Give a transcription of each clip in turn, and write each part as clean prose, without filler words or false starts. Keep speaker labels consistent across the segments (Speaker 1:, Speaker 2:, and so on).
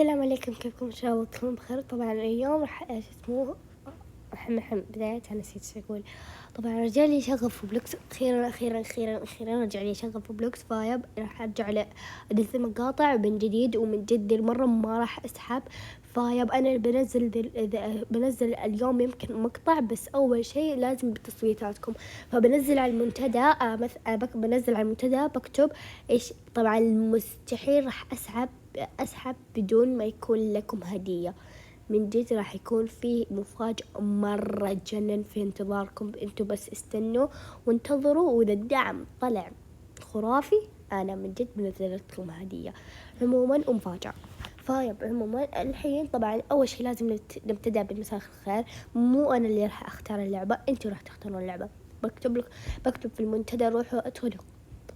Speaker 1: السلام عليكم، كيفكم؟ إن شاء الله تكونوا بخير. طبعا اليوم راح بداية نسيت شو أقول. طبعا رجع لي شغف بلوكس أخيرا رجع لي شغف بلوكس فايب. راح أرجع أنزل مقاطع من جديد، ومن جد المرة ما راح أسحب فايب. أنا بنزل اليوم يمكن مقطع، بس أول شيء لازم بتصويتاتكم. فبنزل على المنتدى، بنزل على المنتدى بكتب إيش. طبعا مستحيل راح أسحب بدون ما يكون لكم هدية. من جد راح يكون في مفاجأة مرة تجنن في انتظاركم. انتوا بس استنوا وانتظروا، واذا الدعم طلع خرافي انا من جد بنزل لكم هدية عموما ومفاجأة. عموما الحين طبعا اول شيء لازم نبتدأ بالمساء الخير. مو انا اللي راح اختار اللعبة، انتوا راح تختارون اللعبة. بكتب في المنتدى، روحوا ادخلوا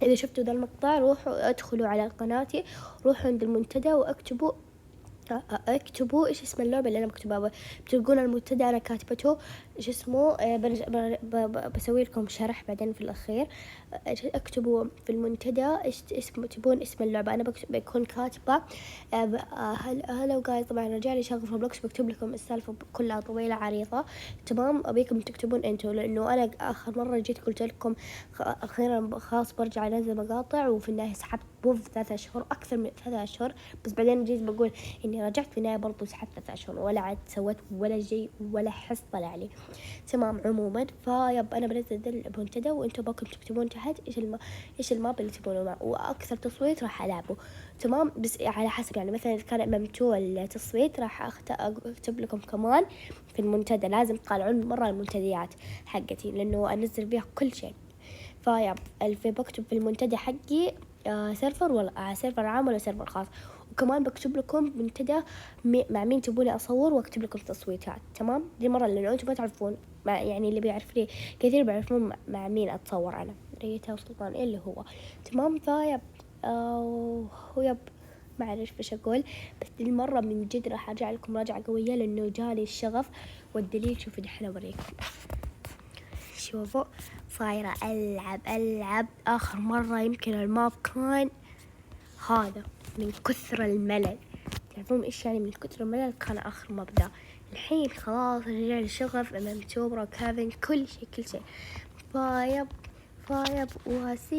Speaker 1: إذا شفتوا ذا المقطع، روحوا ادخلوا على قناتي، روحوا عند المنتدى واكتبوا إيش اسم اللعبة اللي أنا بكتبها. بتلقون المنتدى أنا كاتبته إيش اسمه. بسوي لكم شرح بعدين في الأخير. اكتبوا في المنتدى إيش تبون اسم اللعبة. أنا بكون كاتبة هلا وجايز. طبعا رجالي شغف بلوكس، بكتب لكم السالفة كلها طويلة عريضة. تمام، أبيكم تكتبون أنتوا، لأنه أنا آخر مرة جيت قلت لكم أخيرا خلاص برجع أنزل مقاطع، وفي النهاية سحبت 3 أشهر، أكثر من 3 أشهر. بس بعدين جيت بقول إني رجعت في النهاية برضو سحبت 3 أشهر، ولا عاد سويت ولا شيء ولا حس طلع لي. تمام عموما فيب أنا بنزل المنتدى، وأنتوا باكم تكتبون تحت إيش الماب اللي تبونه، وأكثر تصويت راح ألعبه. تمام، بس على حسب، يعني مثلا إذا كان ممتوع التصويت راح أكتب لكم كمان في المنتدى. لازم تطالعون مرة المنتديات حقتي، لأنه أنزل فيها كل شيء. بكتب في المنتدى حقي سيرفر ولا سيرفر عام ولا سيرفر خاص. وكمان بكتب لكم منتدى مع مين تبوني أصور، واكتب لكم تصويتات. تمام، دي مرة لأنه أنتم ما تعرفون، يعني اللي بيعرف لي كثير بيعرفون مع مين أتصور. أنا ريتا وسلطان اللي هو تمام. ويب ما أعرف إيش أقول، بس دي المرة من جد راح أرجع لكم راجعة قوية، لأنه جالي الشغف. والدليل شوفوا دحين أوريكم. شوفوا صايرة ألعب آخر مرة يمكن الماب كان هذا من كثر الملل. تعرفون إيش يعني من كثر الملل؟ كان آخر ماب ذا. الحين خلاص رجع لي شغف أمام توبرا كافين، كل شيء. فايب وهسي